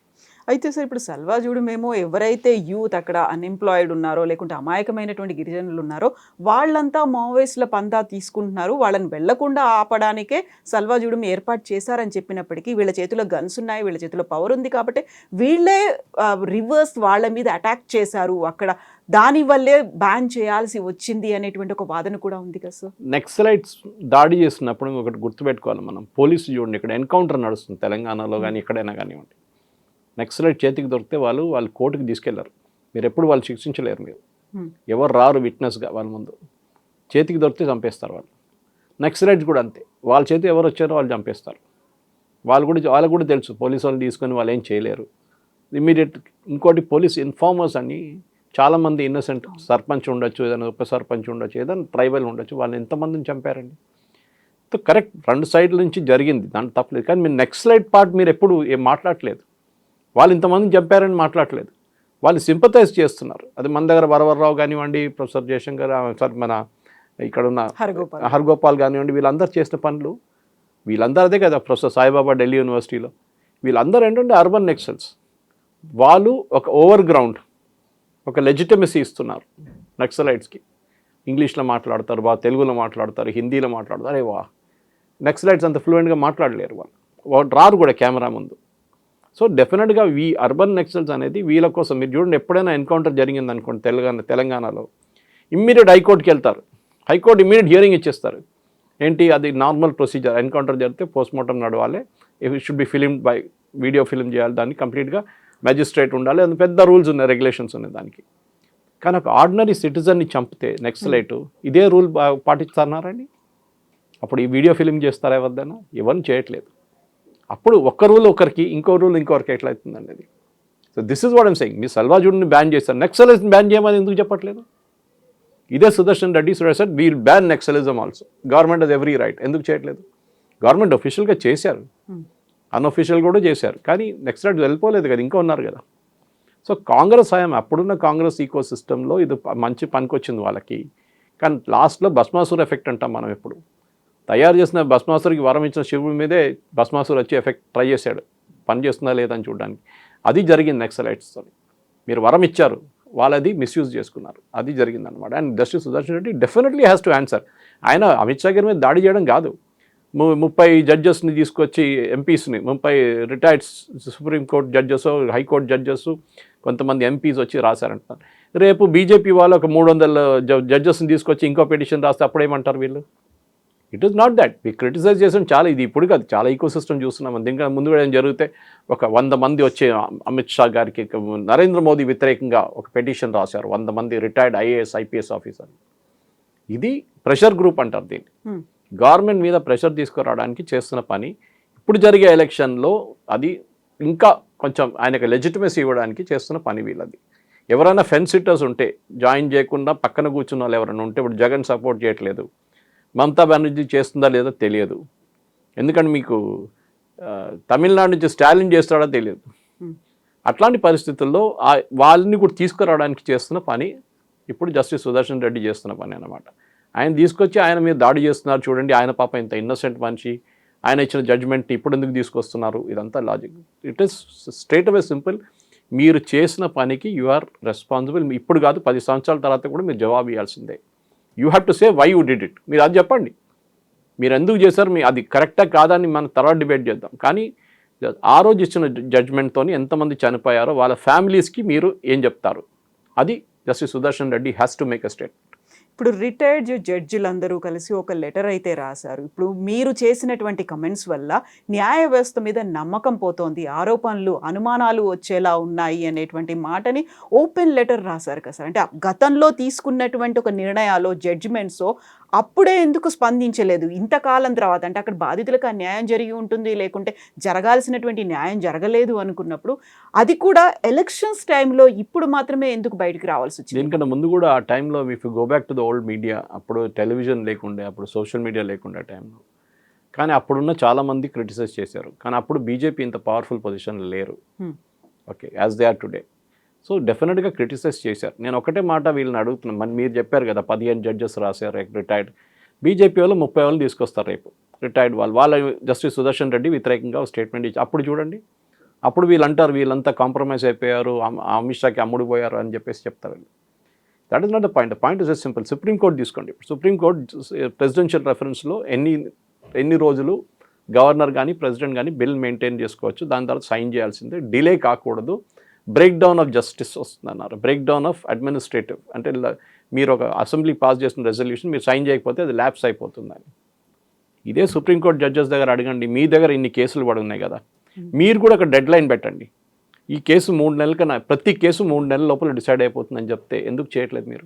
అయితే సార్ ఇప్పుడు సల్వా జూడమేమో ఎవరైతే యూత్ అక్కడ అన్ఎంప్లాయిడ్ ఉన్నారో లేకుంటే అమాయకమైనటువంటి గిరిజనులు ఉన్నారో వాళ్ళంతా మావోయిస్టుల పందా తీసుకుంటున్నారు, వాళ్ళని వెళ్లకుండా ఆపడానికే సల్వా జూడమ్ ఏర్పాటు చేశారని చెప్పినప్పటికీ వీళ్ళ చేతిలో గన్స్ ఉన్నాయి, వీళ్ళ చేతిలో పవర్ ఉంది కాబట్టి వీళ్ళే రివర్స్ వాళ్ళ మీద అటాక్ చేశారు అక్కడ, దానివల్లే బ్యాన్ చేయాల్సి వచ్చింది అనేటువంటి ఒక వాదన కూడా ఉంది కదా సార్. నక్సలైట్స్ దాడి చేసినప్పుడు ఒకటి గుర్తుపెట్టుకోవాలి మనం, పోలీసు చూడండి, ఇక్కడ ఎన్కౌంటర్ నడుస్తుంది తెలంగాణలో కానీ ఎక్కడైనా కానివ్వండి. నక్సలైట్ చేతికి దొరికితే వాళ్ళు కోర్టుకి తీసుకెళ్లారు, మీరు ఎప్పుడు వాళ్ళు శిక్షించలేరు, మీరు ఎవరు రారు విట్నెస్గా వాళ్ళ ముందు. చేతికి దొరికితే చంపేస్తారు వాళ్ళు. నక్సలైట్స్ కూడా అంతే, వాళ్ళ చేతి ఎవరు వచ్చారో వాళ్ళు చంపేస్తారు. వాళ్ళకు కూడా తెలుసు పోలీసు వాళ్ళు తీసుకొని వాళ్ళు ఏం చేయలేరు ఇమ్మీడియట్. ఇంకోటి పోలీస్ ఇన్ఫార్మర్స్ అని చాలామంది ఇన్నోసెంట్ సర్పంచ్ ఉండొచ్చు, ఏదైనా ఉప సర్పంచ్ ఉండొచ్చు, ఏదైనా ట్రైబల్ ఉండొచ్చు, వాళ్ళు ఎంతమందిని చంపారండి. కరెక్ట్, 2 సైడ్ల నుంచి జరిగింది, దాంట్లో తప్పలేదు. కానీ మీరు నక్సలైట్ పార్ట్ మీరు ఎప్పుడు ఏం మాట్లాడలేదు, వాళ్ళు ఇంతమందిని చంపారని మాట్లాడలేదు, వాళ్ళు సింపథైజ్ చేస్తున్నారు. అది మన దగ్గర వరవర్రావు కానివ్వండి, ప్రొఫెసర్ జయశంకర్, సార్ మన ఇక్కడ ఉన్న హర్గోపాల్ కానివ్వండి, వీళ్ళందరూ చేసిన పనులు, వీళ్ళందరూ అదే కదా, ప్రొఫెసర్ సాయిబాబా ఢిల్లీ యూనివర్సిటీలో, వీళ్ళందరూ ఏంటంటే అర్బన్ నక్సల్స్. వాళ్ళు ఒక ఓవర్ గ్రౌండ్ ఒక లెజిటమసీ ఇస్తున్నారు నక్సలైట్స్కి. ఇంగ్లీష్లో మాట్లాడతారు, తెలుగులో మాట్లాడతారు, హిందీలో మాట్లాడతారు. నక్సలైట్స్ అంత ఫ్లూయెంట్గా మాట్లాడలేరు, వాళ్ళు రారు కూడా కెమెరా ముందు. సో డెఫినెట్గా అర్బన్ నక్సల్స్ అనేది వీళ్ళ కోసం మీరు చూడండి, ఎప్పుడైనా ఎన్కౌంటర్ జరిగింది అనుకోండి తెలంగాణలో ఇమ్మీడియట్ హైకోర్టుకి వెళ్తారు. హైకోర్టు ఇమ్మీడియట్ హియరింగ్ ఇచ్చేస్తారు. ఏంటి అది నార్మల్ ప్రొసీజర్, ఎన్కౌంటర్ జరిగితే పోస్ట్మార్టం నడవాలి, it should be film by video film చేయాలి, దాన్ని కంప్లీట్గా మ్యాజిస్ట్రేట్ ఉండాలి, అది పెద్ద రూల్స్ ఉన్నాయి, రెగ్యులేషన్స్ ఉన్నాయి దానికి. కానీ ఒక ఆర్డినరీ సిటిజన్ని చంపితే నెక్సలైట్ ఇదే రూల్ పాటిస్తున్నారండి? అప్పుడు ఈ వీడియో ఫిలిం చేస్తారా ఎవరిదైనా? ఎవరిని చేయట్లేదు. అప్పుడు ఒక్క రూల్ ఒకరికి, ఇంకో రూల్ ఇంకొకరికి ఎట్లా అవుతుందండి అది? So this is what I'm saying. మీ సల్వాజుడిని బ్యాన్ చేస్తారు, నక్సలిజం బ్యాన్ చేయమని ఎందుకు చెప్పట్లేదు? ఇదే Sudarshan Reddy said we'll ban naxalism also, government has every right. ఎందుకు చేయట్లేదు? గవర్నమెంట్ ఒఫీషియల్గా చేశారు, అన్అఫీషియల్ కూడా చేశారు, కానీ నక్సలైట్ వెళ్ళిపోలేదు కదా, ఇంకా ఉన్నారు కదా. సో కాంగ్రెస్ హయాం, అప్పుడున్న కాంగ్రెస్ ఈకో సిస్టంలో ఇది మంచి పనికొచ్చింది వాళ్ళకి. కానీ లాస్ట్లో భస్మాసుర ఎఫెక్ట్ అంటాం మనం. ఎప్పుడు తయారు చేసిన భస్మాసురికి వరం ఇచ్చిన శివుడి మీదే భస్మాసురు వచ్చి ఎఫెక్ట్ ట్రై చేశాడు, పని చేస్తుందా లేదని చూడడానికి. అది జరిగింది నక్సలైట్స్తో. మీరు వరం ఇచ్చారు, వాళ్ళది మిస్యూజ్ చేసుకున్నారు, అది జరిగిందనమాట. And justice Sudarshan Reddy definitely has to answer. ఆయన అమిత్ షా గారి మీద దాడి చేయడం కాదు, 30 జడ్జెస్ని తీసుకొచ్చి ఎంపీస్ని, 30 retired supreme court judges, high court judges, కొంతమంది ఎంపీస్ వచ్చి రాశారంటారు. రేపు బీజేపీ వాళ్ళు ఒక 300 జడ్జెస్ని తీసుకొచ్చి ఇంకో పిటిషన్ రాస్తే అప్పుడేమంటారు వీళ్ళు? It is not that. we criticise చేసాం చాలా, ఇది ఇప్పుడు కాదు, చాలా ఈకో సిస్టమ్ చూస్తున్నాం. దీనికన్నా ముందు కూడా ఏం జరిగితే ఒక 100 మంది వచ్చి అమిత్ షా గారికి, నరేంద్ర మోదీ వ్యతిరేకంగా ఒక పిటిషన్ రాశారు 100 మంది రిటైర్డ్ ఐఏఎస్ ఐపీఎస్ ఆఫీసర్. ఇది ప్రెషర్ గ్రూప్ అంటారు దీన్ని. గవర్నమెంట్ మీద ప్రెషర్ తీసుకురావడానికి చేస్తున్న పని. ఇప్పుడు జరిగే ఎలక్షన్లో అది ఇంకా కొంచెం ఆయనకు లెజిటిమసీ ఇవ్వడానికి చేస్తున్న పని వీళ్ళది. ఎవరైనా ఫెన్స్ సిట్టర్స్ ఉంటే, జాయిన్ చేయకుండా పక్కన కూర్చున్న వాళ్ళు ఎవరైనా ఉంటే, ఇప్పుడు జగన్ సపోర్ట్ చేయట్లేదు, మమతా బెనర్జీ చేస్తుందా లేదో తెలియదు, ఎందుకంటే మీకు తమిళనాడు నుంచి స్టాలిన్ చేస్తాడో తెలియదు. అట్లాంటి పరిస్థితుల్లో వాళ్ళని కూడా తీసుకురావడానికి చేస్తున్న పని ఇప్పుడు జస్టిస్ సుదర్శన్ రెడ్డి చేస్తున్న పని అన్నమాట. ఆయన తీసుకొచ్చి ఆయన మీద దాడి చేస్తున్నారు, చూడండి ఆయన పాప ఇంత ఇన్నోసెంట్ మనిషి, ఆయన ఇచ్చిన జడ్జ్మెంట్ ఇప్పుడు ఎందుకు తీసుకొస్తున్నారు, ఇదంతా logic. It is straight away simple. మీరు చేసిన పనికి యు ఆర్ రెస్పాన్సిబుల్. ఇప్పుడు కాదు, 10 సంవత్సరాల తర్వాత కూడా మీరు జవాబు ఇవ్వాల్సిందే. You have to say why you did it. మీరు అది చెప్పండి, మీరు ఎందుకు చేశారు, మీ అది కరెక్టా కాదని మనం తర్వాత డిబేట్ చేద్దాం. కానీ ఆ రోజు ఇచ్చిన జడ్జ్మెంట్తో ఎంతమంది చనిపోయారో వాళ్ళ ఫ్యామిలీస్కి మీరు ఏం చెప్తారు, అది justice Sudarshan Reddy has to make a statement. ఇప్పుడు రిటైర్డ్ జడ్జిలందరూ కలిసి ఒక లెటర్ అయితే రాశారు. ఇప్పుడు మీరు చేసినటువంటి కమెంట్స్ వల్ల న్యాయ వ్యవస్థ మీద నమ్మకం పోతోంది, ఆరోపణలు అనుమానాలు వచ్చేలా ఉన్నాయి అనేటువంటి మాటని ఓపెన్ లెటర్ రాశారు కదా సార్. అంటే గతంలో తీసుకున్నటువంటి ఒక నిర్ణయాలు, జడ్జిమెంట్స్ అప్పుడే ఎందుకు స్పందించలేదు ఇంతకాలం తర్వాత? అంటే అక్కడ బాధితులకు ఆ న్యాయం జరిగి ఉంటుంది, లేకుంటే జరగాల్సినటువంటి న్యాయం జరగలేదు అనుకున్నప్పుడు అది కూడా ఎలక్షన్స్ టైంలో ఇప్పుడు మాత్రమే ఎందుకు బయటకు రావాల్సి వచ్చింది? దీనికన్నా ముందు కూడా ఆ టైంలో if you go back to the old media, అప్పుడు టెలివిజన్ లేకుండే, అప్పుడు సోషల్ మీడియా లేకుండే టైంలో, కానీ అప్పుడున్న చాలామంది క్రిటిసైజ్ చేశారు. కానీ అప్పుడు బీజేపీ ఇంత పవర్ఫుల్ పొజిషన్లో లేరు, okay, as they are today. So డెఫినెట్గా క్రిటిసైజ్ చేశారు. నేను ఒకటే మాట వీళ్ళని అడుగుతున్నాను, మరి మీరు చెప్పారు కదా 15 జడ్జెస్ రాశారు రిటైర్డ్, బీజేపీ వాళ్ళు 30 వాళ్ళు తీసుకొస్తారు రేపు రిటైర్డ్ వాళ్ళ జస్టిస్ సుదర్శన్ రెడ్డి వ్యతిరేకంగా స్టేట్మెంట్ ఇచ్చి, అప్పుడు చూడండి, అప్పుడు వీళ్ళు అంటారు వీళ్ళంతా కాంప్రమైజ్ అయిపోయారు, అమిత్ షాకి అమ్ముడు పోయారు అని చెప్పేసి చెప్తారు. That is not the point. The point is simple. Supreme court తీసుకోండి. సుప్రీంకోర్టు ప్రెసిడెన్షియల్ రెఫరెన్స్లో ఎన్ని రోజులు గవర్నర్ కానీ ప్రెసిడెంట్ కానీ బిల్ మెయింటైన్ చేసుకోవచ్చు, దాని తర్వాత సైన్ చేయాల్సిందే, డిలే కాకూడదు. బ్రేక్ డౌన్ ఆఫ్ జస్టిస్ వస్తుందన్నారు, బ్రేక్ డౌన్ ఆఫ్ అడ్మినిస్ట్రేటివ్, అంటే మీరు ఒక అసెంబ్లీ పాస్ చేసిన రెజల్యూషన్ మీరు సైన్ చేయకపోతే అది ల్యాప్స్ అయిపోతుందని. ఇదే సుప్రీంకోర్టు జడ్జెస్ దగ్గర అడగండి, మీ దగ్గర ఇన్ని కేసులు పడి ఉన్నాయి కదా, మీరు కూడా ఒక డెడ్ లైన్ పెట్టండి, ఈ కేసు 3 నెలల కన్నా, ప్రతి కేసు 3 నెలల లోపల డిసైడ్ అయిపోతుందని చెప్తే ఎందుకు చేయట్లేదు మీరు?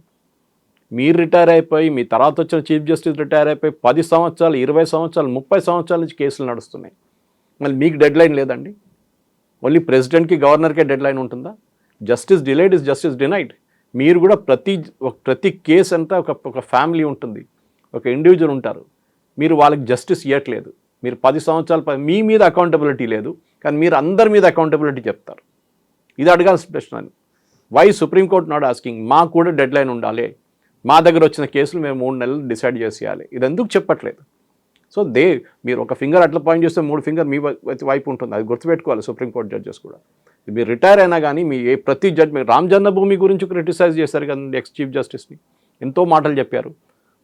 మీరు రిటైర్ అయిపోయి, మీ తర్వాత వచ్చిన చీఫ్ జస్టిస్ రిటైర్ అయిపోయి 10 సంవత్సరాలు 20 సంవత్సరాలు 30 సంవత్సరాల నుంచి కేసులు నడుస్తున్నాయి, మళ్ళీ మీకు డెడ్ లైన్ లేదండి? ఓన్లీ ప్రెసిడెంట్కి గవర్నర్కే డెడ్ లైన్ ఉంటుందా? Justice delayed is justice denied. మీరు కూడా ప్రతి కేసు అంతా ఒక ఫ్యామిలీ ఉంటుంది, ఒక ఇండివిజువల్ ఉంటారు, మీరు వాళ్ళకి జస్టిస్ ఇవ్వట్లేదు. మీరు 10 సంవత్సరాలు మీ మీద అకౌంటబిలిటీ లేదు, కానీ మీరు అందరి మీద అకౌంటబిలిటీ చెప్తారు. ఇది అడగాల్సిన ప్రశ్న. వై సుప్రీంకోర్టు నాట్ ఆస్కింగ్, మాకు కూడా డెడ్ లైన్ ఉండాలి, మా దగ్గర వచ్చిన కేసులు మేము 3 నెలలు డిసైడ్ చేసేయాలి, ఇది ఎందుకు చెప్పట్లేదు? సో మీరు ఒక ఫింగర్ అట్లా పాయింట్ చేస్తే 3 ఫింగర్ మీ వైపు ఉంటుంది, అది గుర్తుపెట్టుకోవాలి సుప్రీంకోర్టు జడ్జెస్ కూడా. మీరు రిటైర్ అయినా కానీ మీ ప్రతి జడ్జ్, మీరు రామ్ జన్మభూమి గురించి క్రిటిసైజ్ చేశారు కదండి ఎక్స్ చీఫ్ జస్టిస్ని, ఎంతో మాటలు చెప్పారు.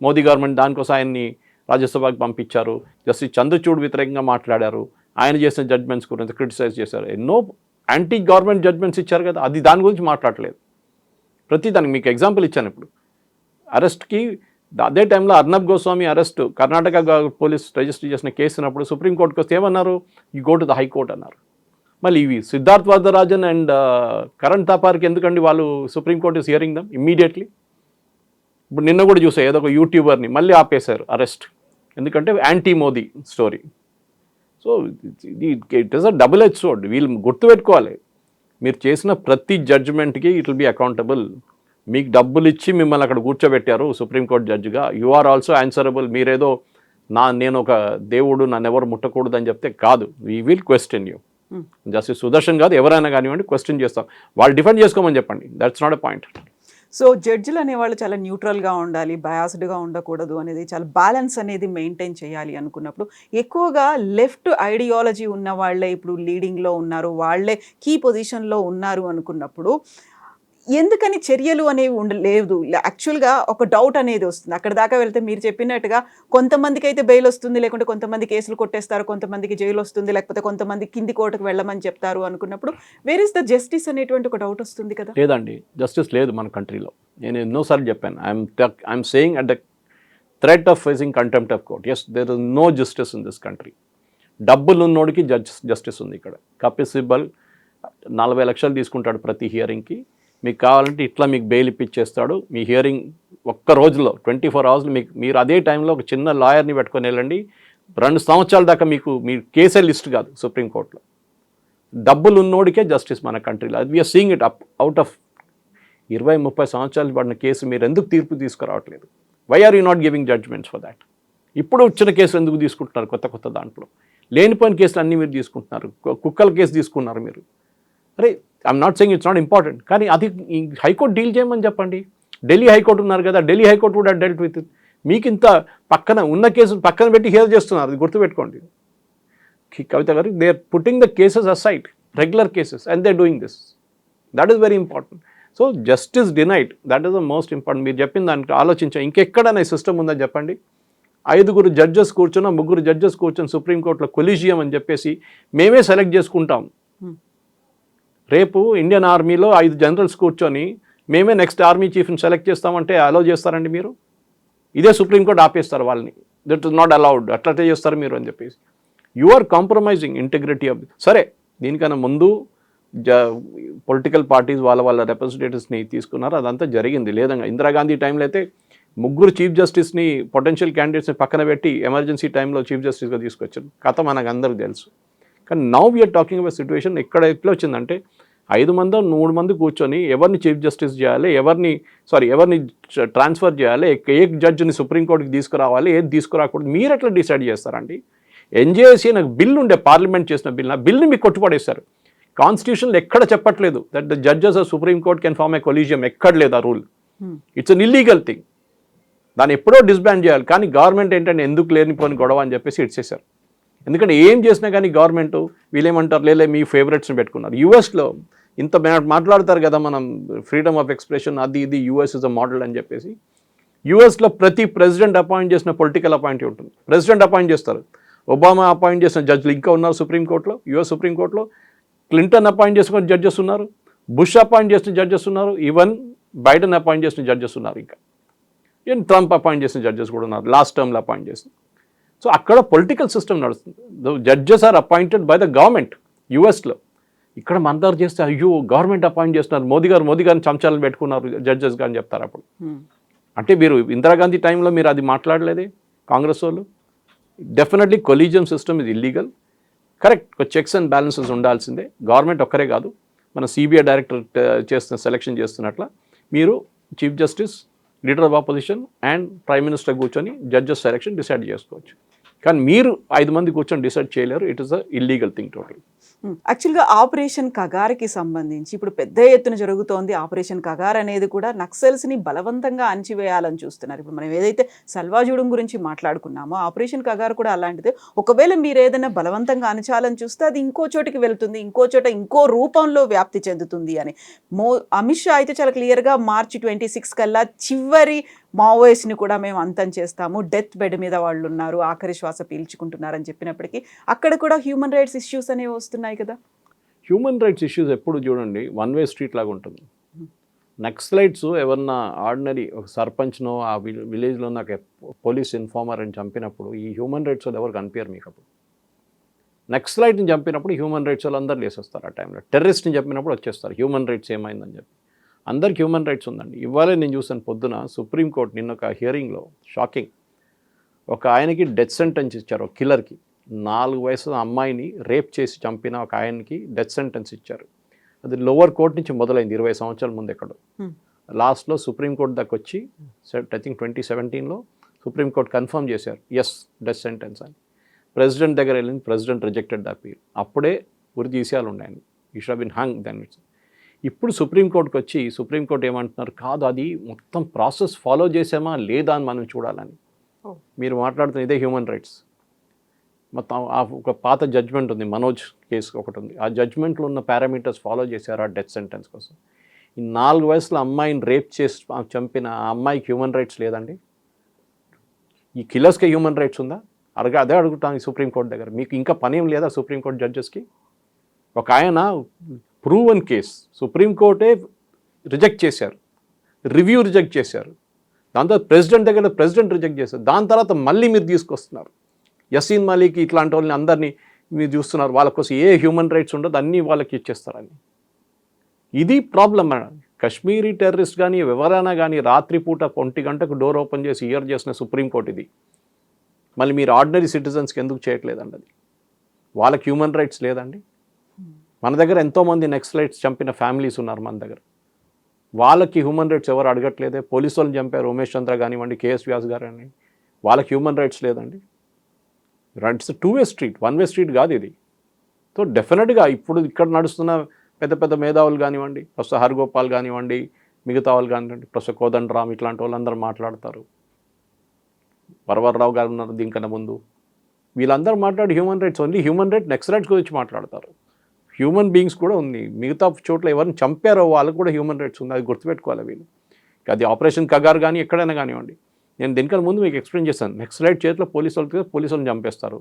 మోదీ గవర్నమెంట్ దానికోసం ఆయన్ని రాజ్యసభకి పంపించారు, జస్టిస్ చంద్రచూడ్ వ్యతిరేకంగా మాట్లాడారు, ఆయన చేసిన జడ్జ్మెంట్స్ గురించి క్రిటిసైజ్ చేశారు. ఎన్నో యాంటీ గవర్నమెంట్ జడ్జ్మెంట్స్ ఇచ్చారు కదా, అది దాని గురించి మాట్లాడలేదు. ప్రతి దానికి మీకు ఎగ్జాంపుల్ ఇచ్చాను. ఇప్పుడు అరెస్ట్కి అదే టైంలో Arnab Goswami arrest Karnataka police register చేసిన కేసునప్పుడు సుప్రీంకోర్టుకి వస్తే ఏమన్నారు, you go to the high court అన్నారు. మళ్ళీ ఇవి సిద్ధార్థ్ వరదరాజన్ అండ్ కరణ్ థాపార్కి ఎందుకండి వాళ్ళు supreme court is hearing them immediately. ఇప్పుడు నిన్న కూడా చూసా ఏదో ఒక యూట్యూబర్ని మళ్ళీ ఆపేశారు అరెస్ట్, ఎందుకంటే anti Modi story. So it is a double edge sword. వీళ్ళు గుర్తుపెట్టుకోవాలి, మీరు చేసిన ప్రతి జడ్జిమెంట్కి ఇట్ విల్ బీ అకౌంటబుల్. మీకు డబ్బులు ఇచ్చి మిమ్మల్ని అక్కడ కూర్చోబెట్టారు సుప్రీంకోర్టు జడ్జిగా, యు ఆర్ ఆల్సో ఆన్సరబుల్. మీరేదో నేను ఒక దేవుడు నన్ను ఎవరు ముట్టకూడదు అని చెప్తే కాదు, we will question you. Justice Sudarshan కాదు, ఎవరైనా కానివ్వండి క్వశ్చన్ చేస్తాం. వాళ్ళు డిఫెండ్ చేసుకోమని చెప్పండి, that's not a point. So జడ్జిలు అనేవాళ్ళు చాలా న్యూట్రల్గా ఉండాలి, బయాస్డ్గా ఉండకూడదు అనేది, చాలా బ్యాలెన్స్ అనేది మెయింటైన్ చేయాలి అనుకున్నప్పుడు ఎక్కువగా లెఫ్ట్ ఐడియాలజీ ఉన్న వాళ్ళే ఇప్పుడు లీడింగ్లో ఉన్నారు, వాళ్ళే కీ పొజిషన్లో ఉన్నారు అనుకున్నప్పుడు ఎందుకని చర్యలు అనేవి ఉండలేదు? యాక్చువల్గా ఒక డౌట్ అనేది వస్తుంది. అక్కడ దాకా వెళ్తే మీరు చెప్పినట్టుగా కొంతమందికి అయితే బెయిల్ వస్తుంది, లేకుంటే కొంతమంది కేసులు కొట్టేస్తారు, కొంతమందికి జైలు వస్తుంది, లేకపోతే కొంతమంది కింది కోర్టుకు వెళ్ళమని చెప్తారు అనుకున్నప్పుడు వేర్ ఇస్ ద జస్టిస్ అనేటువంటి ఒక డౌట్ వస్తుంది కదా. లేదండి, జస్టిస్ లేదు మన కంట్రీలో. నేను ఎన్నోసార్లు చెప్పాను, I'm saying at the threat of facing contempt of court, yes there is no justice in this country. డబ్బులు ఉన్నోడికి జస్టిస్ ఉంది ఇక్కడ. కపిల్ సిబ్బల్ 40 లక్షలు తీసుకుంటాడు ప్రతి హియరింగ్కి. మీకు కావాలంటే ఇట్లా మీకు బెయిల్ ఇప్పించేస్తాడు. మీ హియరింగ్ ఒక్క రోజులో 24 అవర్స్లో మీరు అదే టైంలో ఒక చిన్న లాయర్ని పెట్టుకొని వెళ్ళండి, 2 సంవత్సరాల దాకా మీ కేసే లిస్ట్ కాదు సుప్రీంకోర్టులో. డబ్బులు ఉన్నోడికే జస్టిస్ మన కంట్రీలో. అది we are seeing it out of 20-30 సంవత్సరాలు పడిన కేసు మీరు ఎందుకు తీర్పు తీసుకురావట్లేదు? Why are you not giving judgments for that? ఇప్పుడు వచ్చిన కేసులు ఎందుకు తీసుకుంటున్నారు? కొత్త దాంట్లో లేనిపోయిన కేసులు అన్నీ మీరు తీసుకుంటున్నారు. కుక్కల కేసు తీసుకున్నారు మీరు. అరే, I'm not saying it's not important, కానీ అది హైకోర్టు డీల్ చేయమని చెప్పండి. ఢిల్లీ హైకోర్టు ఉన్నారు కదా, ఢిల్లీ హైకోర్టు కూడా డెల్ట్ విత్. మీకు ఇంత పక్కన ఉన్న కేసులు పక్కన పెట్టి హియర్ చేస్తున్నారు, అది గుర్తుపెట్టుకోండి Kavitha garu. They are putting the cases aside, regular cases, and they doing this. That is very important. So justice denied, that is the most important. మీరు చెప్పిన దానికి ఆలోచించాం, ఇంకెక్కడైనా సిస్టమ్ ఉందని చెప్పండి. 5 జడ్జెస్ కూర్చున్నా, 3 జడ్జెస్ కూర్చొని సుప్రీంకోర్టులో కొలీజియం అని చెప్పేసి మేమే సెలెక్ట్ చేసుకుంటాం. రేపు ఇండియన్ ఆర్మీలో 5 జనరల్స్ కూర్చొని మేమే నెక్స్ట్ ఆర్మీ చీఫ్ని సెలెక్ట్ చేస్తామంటే అలౌ చేస్తారండి మీరు? ఇదే సుప్రీంకోర్టు ఆపేస్తారు వాళ్ళని. దట్ ఇస్ నాట్ అలౌడ్, అట్లా చేస్తారు మీరు అని చెప్పేసి. You are compromising integrity of. సరే, దీనికన్నా ముందు పొలిటికల్ పార్టీస్ వాళ్ళ రిప్రజెంటేటివ్స్ని తీసుకున్నారు, అదంతా జరిగింది. లేదంగా ఇందిరాగాంధీ టైంలో అయితే 3 చీఫ్ జస్టిస్ని పొటెన్షియల్ క్యాండిడేట్స్ని పక్కన పెట్టి ఎమర్జెన్సీ టైంలో చీఫ్ జస్టిస్గా తీసుకొచ్చారు. కథ మనకు అందరికి తెలుసు. కానీ now we're talking about situation ఎక్కడ ఎట్లా వచ్చిందంటే 5 మందో 3 మంది కూర్చొని ఎవరిని చీఫ్ జస్టిస్ చేయాలి, ఎవరిని ట్రాన్స్ఫర్ చేయాలి, ఏ జడ్జిని సుప్రీంకోర్టుకి తీసుకురావాలి, ఏది తీసుకురాకూడదు మీరు ఎట్లా డిసైడ్ చేస్తారండి? ఎన్జేఎస్సీ నాకు బిల్ ఉండే, పార్లమెంట్ చేసిన బిల్, ఆ బిల్ని మీకు కొట్టుపడేస్తారు. కాన్స్టిట్యూషన్లో ఎక్కడ చెప్పట్లేదు that the judges of supreme court can form a collegium, ఎక్కడ లేదు ఆ rule. It's an illegal thing. దాన్ని ఎప్పుడో డిస్బ్యాండ్ చేయాలి. కానీ గవర్నమెంట్ ఏంటంటే ఎందుకు లేనిపోని గొడవ అని చెప్పేసి ఇచ్చేసారు. ఎందుకంటే ఏం చేసినా కానీ గవర్నమెంట్ వీళ్ళేమంటారు, లేలే మీ ఫేవరెట్స్ని పెట్టుకున్నారు. యూఎస్లో ఇంత మాట్లాడతారు కదా మనం, ఫ్రీడమ్ ఆఫ్ ఎక్స్ప్రెషన్, అది ఇది, యూఎస్ ఇస్ అ మోడల్ అని చెప్పేసి. యూఎస్లో ప్రతి ప్రెసిడెంట్ అపాయింట్ చేసిన పొలిటికల్ అపాయింట్ ఉంటుంది. ప్రెసిడెంట్ అపాయింట్ చేస్తారు. ఒబామా అపాయింట్ చేసిన జడ్జిలు ఇంకా ఉన్నారు సుప్రీంకోర్టులో, యూఎస్ సుప్రీంకోర్టులో. క్లింటన్ అపాయింట్ చేసుకున్న జడ్జెస్ ఉన్నారు, బుష్ అపాయింట్ చేసిన జడ్జెస్ ఉన్నారు, ఈవెన్ బైడెన్ అపాయింట్ చేసిన జడ్జెస్ ఉన్నారు, ఇంకా ఈవెన్ ట్రంప్ అపాయింట్ చేసిన జడ్జెస్ కూడా ఉన్నారు, లాస్ట్ టర్మ్లో అపాయింట్ చేసిన. సో అక్కడ పొలిటికల్ సిస్టమ్ నడుస్తుంది. Judges are appointed by the government యూఎస్లో. ఇక్కడ మందరు చేస్తే అయ్యో గవర్నమెంట్ అపాయింట్ చేస్తున్నారు, మోదీ గారిని చంచాలను పెట్టుకున్నారు జడ్జెస్గా అని చెప్తారు అప్పుడు. అంటే మీరు ఇందిరాగాంధీ టైంలో మీరు అది మాట్లాడలేదే కాంగ్రెస్ వాళ్ళు? డెఫినెట్లీ కొలీజియం సిస్టమ్ ఇది illegal. Correct, checks and balances ఉండాల్సిందే. గవర్నమెంట్ ఒక్కరే కాదు, మన సిబిఐ డైరెక్టర్ సెలెక్షన్ చేస్తున్నట్ల మీరు chief justice, leader of opposition and prime minister కూర్చొని జడ్జెస్ సెలెక్షన్ డిసైడ్ చేసుకోవచ్చు. కానీ మీరు 5 మంది కూర్చొని డిసైడ్ చేయలేరు. It is a illegal thing total. యాక్చువల్గా ఆపరేషన్ కగార్కి సంబంధించి ఇప్పుడు పెద్ద ఎత్తున జరుగుతోంది. ఆపరేషన్ కగార్ అనేది కూడా నక్సల్స్ని బలవంతంగా అణచివేయాలని చూస్తున్నారు. ఇప్పుడు మనం ఏదైతే సల్వాజూడం గురించి మాట్లాడుకున్నామో ఆపరేషన్ కగార్ కూడా అలాంటిదే. ఒకవేళ మీరు ఏదైనా బలవంతంగా అణచాలని చూస్తే అది ఇంకో చోటికి వెళ్తుంది, ఇంకో చోట ఇంకో రూపంలో వ్యాప్తి చెందుతుంది అని అమిత్ షా అయితే చాలా క్లియర్గా March 26 కల్లా చివరి మావోయిస్ట్ని కూడా మేము అంతం చేస్తాము, డెత్ బెడ్ మీద వాళ్ళు ఉన్నారు, ఆఖరి శ్వాస పీల్చుకుంటున్నారని చెప్పినప్పటికీ అక్కడ కూడా హ్యూమన్ రైట్స్ ఇష్యూస్ అనేవి వస్తున్నాయి కదా. హ్యూమన్ రైట్స్ ఇష్యూస్ ఎప్పుడు చూడండి వన్ వే స్ట్రీట్ లాగా ఉంటుంది. నక్సలైట్స్ ఎవరన్నా ఆర్డినరీ ఒక సర్పంచ్నో ఆ విలేజ్లో నాకు పోలీస్ ఇన్ఫార్మర్ అని చంపినప్పుడు ఈ హ్యూమన్ రైట్స్ వాళ్ళు ఎవరు కనిపించారు మీకు. అప్పుడు నక్సలైట్ని చంపినప్పుడు హ్యూమన్ రైట్స్ వాళ్ళు అందరు లేసేస్తారు ఆ టైంలో. టెర్రరిస్ట్ని చంపినప్పుడు వచ్చేస్తారు హ్యూమన్ రైట్స్ ఏమైందని చెప్పి. అందరికి హ్యూమన్ రైట్స్ ఉందండి. ఇవాళే నేను చూసాను పొద్దున సుప్రీంకోర్టు నిన్న ఒక హియరింగ్లో షాకింగ్, ఒక ఆయనకి డెత్ సెంటెన్స్ ఇచ్చారు. ఒక కిల్లర్కి 4 వయసుల అమ్మాయిని రేప్ చేసి చంపిన ఒక ఆయనకి డెత్ సెంటెన్స్ ఇచ్చారు. అది లోవర్ కోర్ట్ నుంచి మొదలైంది 20 సంవత్సరాల ముందు ఎక్కడో. లాస్ట్లో సుప్రీంకోర్టు దాకా వచ్చి ఐ థింక్ 2017లో సుప్రీంకోర్టు కన్ఫర్మ్ చేశారు ఎస్ డెత్ సెంటెన్స్ అని. ప్రెసిడెంట్ దగ్గర వెళ్ళింది, ప్రెసిడెంట్ రిజెక్టెడ్ ద అపీల్. అప్పుడే ఉరి తీసేయాలి ఉన్నాయని, ఈ షుడ్ బిన్ హంగ్ దెన్. ఇప్పుడు సుప్రీంకోర్టుకి వచ్చి సుప్రీంకోర్టు ఏమంటున్నారు, కాదు అది మొత్తం ప్రాసెస్ ఫాలో చేసామా లేదా అని మనం చూడాలని. మీరు మాట్లాడుతున్న ఇదే హ్యూమన్ రైట్స్. మొత్తం ఒక పాత జడ్జ్మెంట్ ఉంది, మనోజ్ కేసు ఒకటి ఉంది. ఆ జడ్జ్మెంట్లో ఉన్న పారామీటర్స్ ఫాలో చేశారు ఆ డెత్ సెంటెన్స్ కోసం. ఈ 4 వయసుల అమ్మాయిని రేప్ చేసి చంపిన ఆ అమ్మాయికి హ్యూమన్ రైట్స్ లేదండి. ఈ కిల్లర్స్కి హ్యూమన్ రైట్స్ ఉందా? అదే అడుగుతాను సుప్రీంకోర్టు దగ్గర. మీకు ఇంకా పనేం లేదా సుప్రీంకోర్టు జడ్జెస్కి? ఒక ఆయన ప్రూవన్ కేస్ సుప్రీంకోర్టే రిజెక్ట్ చేశారు, రివ్యూ రిజెక్ట్ చేశారు. దాని తర్వాత ప్రెసిడెంట్ దగ్గర ప్రెసిడెంట్ రిజెక్ట్ చేశారు. దాని తర్వాత మళ్ళీ మీరు తీసుకొస్తున్నారు యసీన్ మలిక్ ఇట్లాంటి వాళ్ళని అందరినీ మీరు చూస్తున్నారు. వాళ్ళ కోసం ఏ హ్యూమన్ రైట్స్ ఉండదు, అన్నీ వాళ్ళకి ఇచ్చేస్తారని. ఇది ప్రాబ్లం మేడం. కశ్మీరీ టెర్రరిస్ట్ కానీ ఎవరైనా కానీ రాత్రిపూట 1 గంటకు డోర్ ఓపెన్ చేసి ఇయర్ చేసిన సుప్రీంకోర్టు ఇది. మళ్ళీ మీరు ఆర్డినరీ సిటిజన్స్కి ఎందుకు చేయట్లేదండి? అది వాళ్ళకి హ్యూమన్ రైట్స్ లేదండి. మన దగ్గర ఎంతోమంది నక్సలైట్స్ చంపిన ఫ్యామిలీస్ ఉన్నారు మన దగ్గర. వాళ్ళకి హ్యూమన్ రైట్స్ ఎవరు అడగట్లేదే. పోలీసు వాళ్ళని చంపారు, ఉమేష్ చంద్ర కానివ్వండి, కేఎస్ వ్యాస్ గారు అని. వాళ్ళకి హ్యూమన్ రైట్స్ లేదండి. It's 2 way street, 1 way street కాదు ఇది. సో డెఫినెట్గా ఇప్పుడు ఇక్కడ నడుస్తున్న పెద్ద పెద్ద మేధావులు కానివ్వండి, ప్రొఫెసర్ హరిగోపాల్ కానివ్వండి, మిగతా వాళ్ళు కానివ్వండి, ప్రొఫెసర్ కోదండరామ్ ఇట్లాంటి వాళ్ళందరూ మాట్లాడతారు. వరవర్రావు గారు ఉన్నారు దీనికన్నా ముందు. వీళ్ళందరూ మాట్లాడి human rights only human right next rights గురించి మాట్లాడతారు. హ్యూమన్ బీయింగ్స్ కూడా ఉంది. మిగతా చోట్ల ఎవరిని చంపారో వాళ్ళకు కూడా హ్యూమన్ రైట్స్ ఉంది. అది గుర్తుపెట్టుకోవాలి వీళ్ళు. అది ఆపరేషన్ కగార్ కానీ ఎక్కడైనా కానివ్వండి. నేను దీనికన్నా ముందు మీకు ఎక్స్ప్లెయిన్ చేశాను. నెక్సలైట్ చేతిలో పోలీసు వాళ్ళని చంపేస్తారు,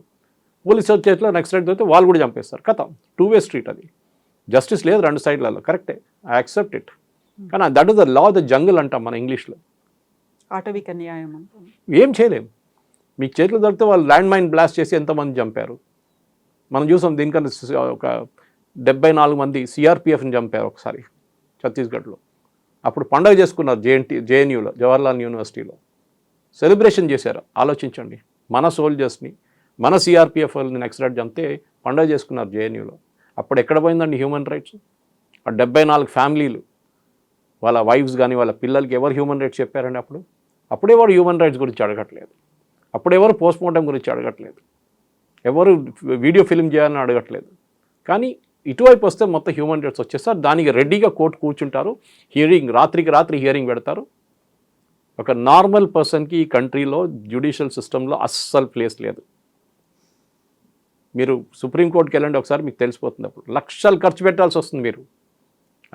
పోలీసు వాళ్ళ చేతిలో నెక్సలైట్ అయితే వాళ్ళు కూడా చంపేస్తారు. కథ 2 వే స్ట్రీట్. అది జస్టిస్ లేదు 2 సైడ్లలో. కరెక్టే, ఐ యాక్సెప్ట్ ఇట్. కానీ that is the law of the jungle అంటాం మన ఇంగ్లీష్లో. ఆటవిక న్యాయం ఏం చేయలేం. మీకు చేతిలో దొరికితే వాళ్ళు ల్యాండ్ మైన్ బ్లాస్ట్ చేసి ఎంతమంది చంపారు మనం చూసాం. దీనికన్నా ఒక 74 మంది సిఆర్పిఎఫ్ని చంపారు ఒకసారి ఛత్తీస్గఢ్లో. అప్పుడు పండగ చేసుకున్నారు జేఎన్యూలో, జవహర్లాల్ యూనివర్సిటీలో సెలబ్రేషన్ చేశారు. ఆలోచించండి, మన సోల్జర్స్ని మన సిఆర్పిఎఫ్ వాళ్ళని నక్సలైట్ చంపితే పండగ చేసుకున్నారు జేఎన్యూలో. అప్పుడు ఎక్కడ పోయిందండి హ్యూమన్ రైట్స్? ఆ 74 ఫ్యామిలీలు వాళ్ళ వైఫ్స్ కానీ వాళ్ళ పిల్లలకి ఎవరు హ్యూమన్ రైట్స్ చెప్పారండి? అప్పుడెవరు హ్యూమన్ రైట్స్ గురించి అడగట్లేదు. అప్పుడెవరు పోస్ట్మార్టం గురించి అడగట్లేదు. ఎవరు వీడియో ఫిల్మ్ చేయాలని అడగట్లేదు. కానీ ఇటువైపు వస్తే మొత్తం హ్యూమన్ రైట్స్ వచ్చేస్తారు. దానికి రెడీగా కోర్టు కూర్చుంటారు, హియరింగ్ రాత్రికి రాత్రి హియరింగ్ పెడతారు. ఒక నార్మల్ పర్సన్కి ఈ కంట్రీలో జ్యుడిషియల్ సిస్టంలో అస్సలు ప్లేస్ లేదు. మీరు సుప్రీంకోర్టుకి వెళ్ళండి ఒకసారి, మీకు తెలిసిపోతుంది. అప్పుడు లక్షలు ఖర్చు పెట్టాల్సి వస్తుంది. మీరు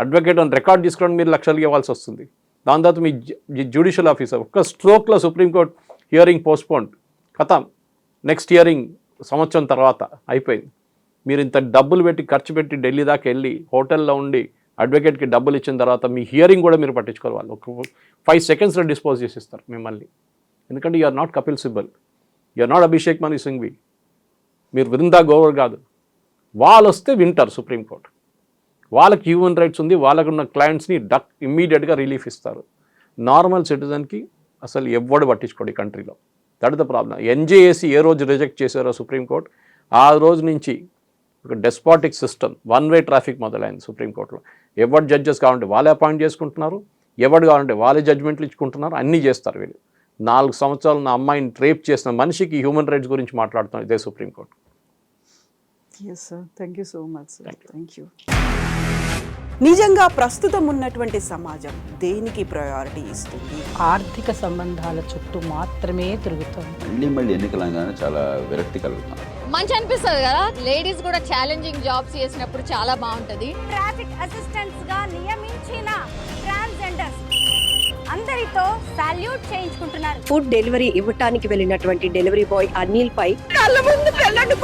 అడ్వకేట్ అని రికార్డ్ తీసుకోవడం మీరు లక్షలు ఇవ్వాల్సి వస్తుంది. దాని తర్వాత మీ జ్యుడిషియల్ ఆఫీసర్ ఒక్క స్ట్రోక్లో సుప్రీంకోర్టు హియరింగ్ పోస్ట్పోన్, ఖతం, నెక్స్ట్ హియరింగ్ సంవత్సరం తర్వాత అయిపోయింది. మీరు ఇంత డబ్బులు పెట్టి ఖర్చు పెట్టి ఢిల్లీ దాకా వెళ్ళి హోటల్లో ఉండి అడ్వకేట్కి డబ్బులు ఇచ్చిన తర్వాత మీ హియరింగ్ కూడా మీరు పట్టించుకోవాలి. వాళ్ళు ఒక 5 సెకండ్స్లో డిస్పోజ్ చేసిస్తారు మిమ్మల్ని. ఎందుకంటే you are not Kapil Sibal, you are not Abhishek Manu Singhvi, మీరు వృందా గోవర్ కాదు. వాళ్ళు వస్తే వింటారు సుప్రీంకోర్టు. వాళ్ళకి హ్యూమన్ రైట్స్ ఉంది, వాళ్ళకున్న క్లయింట్స్ని ఇమ్మీడియట్గా రిలీఫ్ ఇస్తారు. నార్మల్ సిటిజన్కి అసలు ఎవ్వడు పట్టించుకోడు ఈ కంట్రీలో. That the problem. ఎన్జేఏసీ ఏ రోజు రిజెక్ట్ చేశారో సుప్రీంకోర్టు, ఆ రోజు నుంచి ఒక డెస్పాటిక్ సిస్టమ్, 1 వే ట్రాఫిక్ మొదలైంది సుప్రీంకోర్టులో. ఎవరు జడ్జెస్ కావాలంటే వాళ్ళే అపాయింట్ చేసుకుంటున్నారు, ఎవరు కావాలంటే వాళ్ళే జడ్జ్మెంట్లు ఇచ్చుకుంటున్నారు, అన్నీ చేస్తారు వీళ్ళు. 4 సంవత్సరాలు నా అమ్మాయిని రేప్ చేసిన మనిషికి హ్యూమన్ రైట్స్ గురించి మాట్లాడుతున్నారు ఇదే supreme court. Yes sir, thank you so much sir. Thank you. నిజంగా ప్రస్తుతం ఉన్నటువంటి సమాజం దేనికి ప్రయారిటీ ఇస్తుంది? ఆర్థిక సంబంధాల చుట్టూ మాత్రమే తిరుగుతుంది. మళ్ళీ ఎన్నికలంగానే చాలా విరక్తి కలుగుతాం. మంచి అనిపిస్తుంది కదా, లేడీస్ కూడా ఛాలెంజింగ్ జాబ్స్ చేసినప్పుడు చాలా బాగుంటది. ట్రాఫిక్ అసిస్టెంట్స్ గా నియమించిన ట్రాన్స్జెండర్స్ అందరితో సాల్యూట్ చేయించుకుంటున్నారు. ఫుడ్ డెలివరీ ఇవ్వటానికి వెళ్ళినటువంటి డెలివరీ బాయ్ అనిల్ పై కళ్ళ ముందు పెళ్ళండి